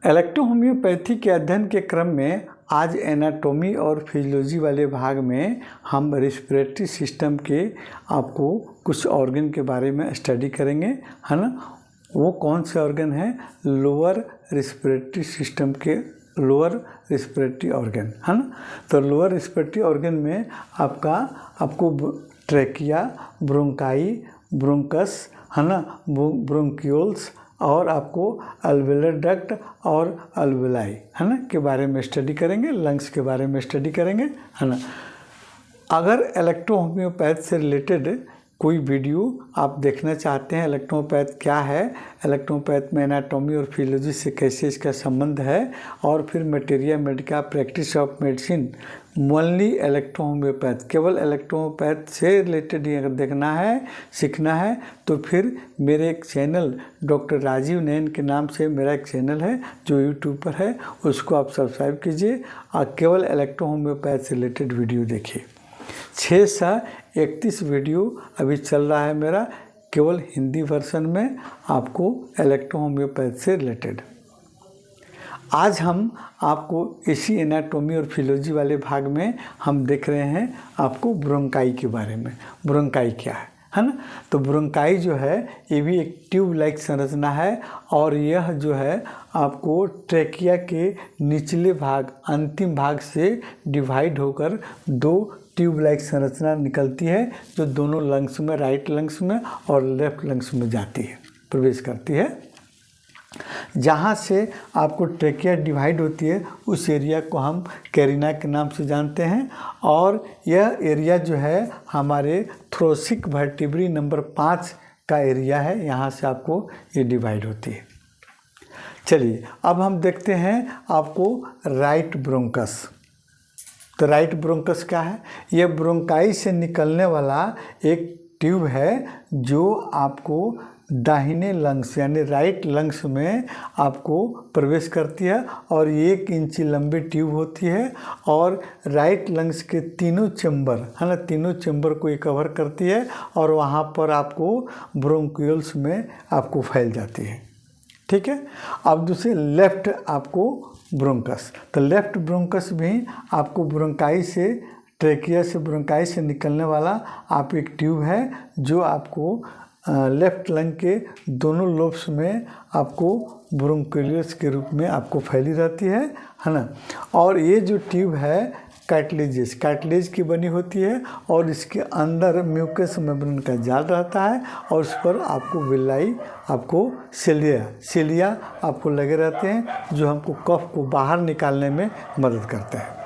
Electrohomoeopathy के अध्ययन के क्रम में आज एनाटॉमी और फिजियोलॉजी वाले भाग में हम रेस्पिरेटरी सिस्टम के आपको कुछ ऑर्गन के बारे में स्टडी करेंगे, है ना। वो कौन से ऑर्गन हैं? लोअर रेस्पिरेटरी सिस्टम के लोअर रेस्पिरेटरी ऑर्गन, है ना। तो लोअर रेस्पिरेटरी ऑर्गन में आपको ट्रैकिया, ब्रोंकाई, ब्रोंकस, है ना, ब्रोंक्यूल्स और आपको अल्वेलर डक्ट और अल्वेलाई, है ना, के बारे में स्टडी करेंगे। लंग्स के बारे में स्टडी करेंगे, है ना। अगर इलेक्ट्रोहोम्योपैथ से रिलेटेड कोई वीडियो आप देखना चाहते हैं, इलेक्ट्रोपैथ क्या है, इलेक्ट्रोपैथ में एनाटॉमी और फिजियोलॉजी से कैसे इसका संबंध है, और फिर materia medica, practice of medicine, only electrohomeopath, केवल इलेक्ट्रोपैथ से रिलेटेड ही अगर देखना है, सीखना है, तो फिर मेरे एक चैनल डॉक्टर राजीव नयन के नाम से मेरा एक चैनल है जो यूट्यूब पर है, उसको आप सब्सक्राइब कीजिए और केवल इलेक्ट्रोहोम्योपैथ से रिलेटेड वीडियो देखिए। 631 वीडियो अभी चल रहा है मेरा, केवल हिंदी वर्जन में आपको इलेक्ट्रोहोम्योपैथ से रिलेटेड। आज हम आपको इसी एनाटॉमी और फिजियोलॉजी वाले भाग में हम देख रहे हैं आपको ब्रोंकाई के बारे में। ब्रोंकाई क्या है ना। तो ब्रोंकाई जो है ये भी एक ट्यूब लाइक संरचना है, और यह जो है आपको ट्रैकिया के निचले भाग, अंतिम भाग से डिवाइड होकर दो ट्यूब लाइक संरचना निकलती है, जो दोनों लंग्स में, राइट लंग्स में और लेफ्ट लंग्स में जाती है, प्रवेश करती है। जहाँ से आपको ट्रैकिया डिवाइड होती है उस एरिया को हम कैरिना के नाम से जानते हैं, और यह एरिया जो है हमारे थोरैसिक वर्टिब्री नंबर 5 का एरिया है, यहाँ से आपको ये डिवाइड होती है। चलिए अब हम देखते हैं आपको राइट ब्रोंकस। तो राइट ब्रोंकस क्या है? ये ब्रोंकाई से निकलने वाला एक ट्यूब है जो आपको दाहिने लंग्स यानी राइट लंग्स में आपको प्रवेश करती है, और 1 इंच लंबी ट्यूब होती है, और राइट लंग्स के तीनों चैम्बर, है ना, तीनों चैम्बर को ये कवर करती है, और वहाँ पर आपको ब्रोंक्यूल्स में आपको फैल जाती है। ठीक है। अब दूसरे लेफ्ट आपको ब्रोंकस, तो लेफ्ट ब्रोंकस भी आपको ब्रोंकाई से, ट्रैकिया से, ब्रोंकाई से निकलने वाला आप एक ट्यूब है जो आपको लेफ्ट लंग के दोनों लोब्स में आपको ब्रोंक्यूल्स के रूप में आपको फैली रहती है ना। और ये जो ट्यूब है कार्टिलेज की बनी होती है, और इसके अंदर म्यूकस मेम्ब्रेन का जाल रहता है, और उस पर आपको विलाई, आपको सिलिया आपको लगे रहते हैं, जो हमको कफ को बाहर निकालने में मदद करते हैं।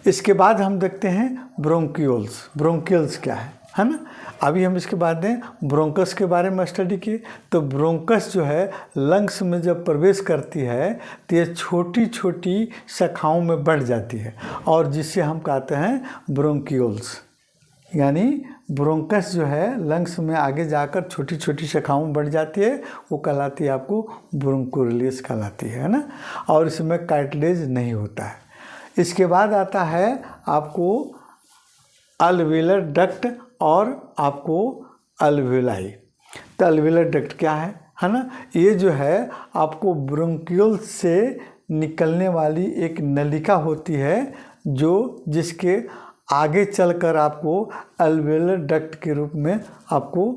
इसके बाद हम देखते हैं ब्रोंक्यूल्स। ब्रोंक्यूल्स क्या है ना। अभी हम इसके बाद में ब्रोंकस के बारे में स्टडी किए। तो ब्रोंकस जो है लंग्स में जब प्रवेश करती है तो ये छोटी छोटी शाखाओं में बढ़ जाती है, और जिसे हम कहते हैं ब्रोंक्यूल्स। यानी ब्रोंकस जो है लंग्स में आगे जाकर छोटी छोटी शाखाओं में बढ़ जाती है, वो कहलाती है आपको ब्रोंकोरियस कहलाती है ना, और इसमें कार्टिलेज नहीं होता है। इसके बाद आता है आपको अल्वेलर डक्ट और आपको अल्वेलाई। तो अल्वेलर डक्ट क्या है ना, ये जो है आपको ब्रोंक्यूल से निकलने वाली एक नलिका होती है, जिसके आगे चलकर आपको अल्वेलर डक्ट के रूप में आपको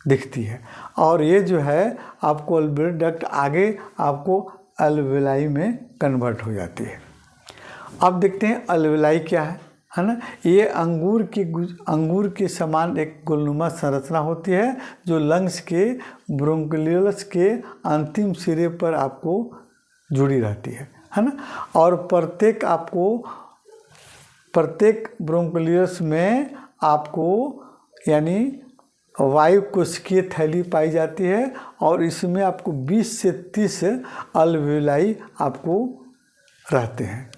दिखती है, और ये जो है आपको अल्वेलर डक्ट आगे आपको अल्वेलाई में कन्वर्ट हो जाती है। अब देखते हैं अल्वेलाई क्या है ना। ये अंगूर के समान एक गोलनुमा संरचना होती है, जो लंग्स के ब्रोंक्यूल्स के अंतिम सिरे पर आपको जुड़ी रहती है ना। और प्रत्येक ब्रोंक्यूल्स में आपको यानी वायु कोशिकीय थैली पाई जाती है, और इसमें आपको 20 से 30 अल्वेलाई आपको रहते हैं।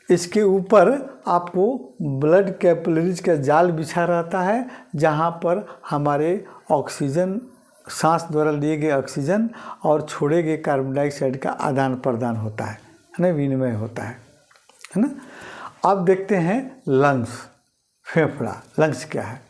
इसके ऊपर आपको ब्लड कैपिलरीज का जाल बिछा रहता है, जहाँ पर हमारे ऑक्सीजन, सांस द्वारा लिए गए ऑक्सीजन और छोड़े गए कार्बन डाइऑक्साइड का आदान प्रदान होता है ना, विनिमय होता है ना। अब देखते हैं लंग्स, फेफड़ा। लंग्स क्या है?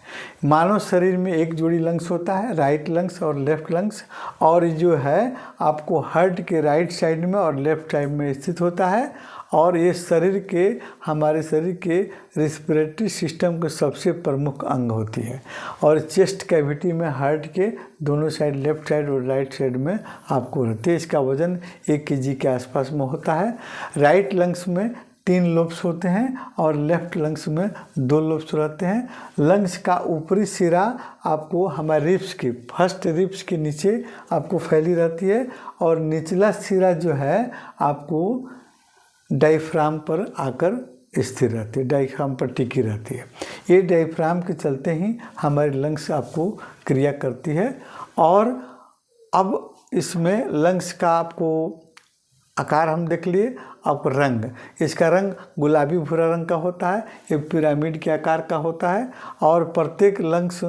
मानव शरीर में एक जोड़ी लंग्स होता है, राइट लंग्स और लेफ्ट लंग्स, और जो है आपको हार्ट के राइट साइड में और लेफ्ट साइड में स्थित होता है। और ये हमारे शरीर के रेस्पिरेटरी सिस्टम के सबसे प्रमुख अंग होती है। और चेस्ट कैविटी में हार्ट के दोनों साइड, लेफ्ट साइड और राइट साइड में आपको रहती है। इसका वजन 1 kg के आसपास में होता है। राइट लंग्स में 3 लोब्स होते हैं और लेफ्ट लंग्स में 2 लोब्स रहते हैं। लंग्स का ऊपरी सिरा आपको हमारे रिब्स की, फर्स्ट रिब्स के नीचे आपको फैली रहती है, और निचला सिरा जो है आपको डायफ्राम पर आकर स्थिर रहती है, डायफ्राम पर टिकी रहती है। ये डायफ्राम के चलते ही हमारी लंग्स आपको क्रिया करती है। और अब इसमें लंग्स का आपको आकार हम देख लिए। अब रंग, इसका रंग गुलाबी भूरा रंग का होता है। ये पिरामिड के आकार का होता है, और प्रत्येक लंग्स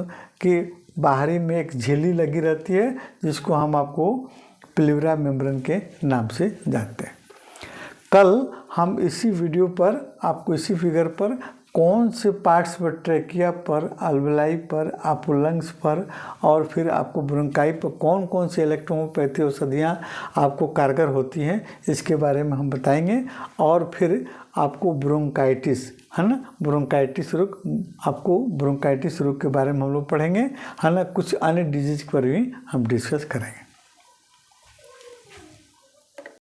के बाहरी में एक झिल्ली लगी रहती है, जिसको हम आपको प्लेवरा मेम्ब्रेन के नाम से जानते हैं। कल हम इसी वीडियो पर आपको इसी फिगर पर कौन से पार्ट्स पर, ट्रेकिया पर, अल्वेलाई पर, आपको लंग्स पर और फिर आपको ब्रोंकाई पर कौन कौन से इलेक्ट्रोहोम्योपैथी औषधियाँ आपको कारगर होती हैं, इसके बारे में हम बताएंगे। और फिर आपको ब्रोंकाइटिस, है ना, ब्रोंकाइटिस रोग के बारे में हम लोग पढ़ेंगे, है ना। कुछ अन्य डिजीज पर भी हम डिस्कस करेंगे।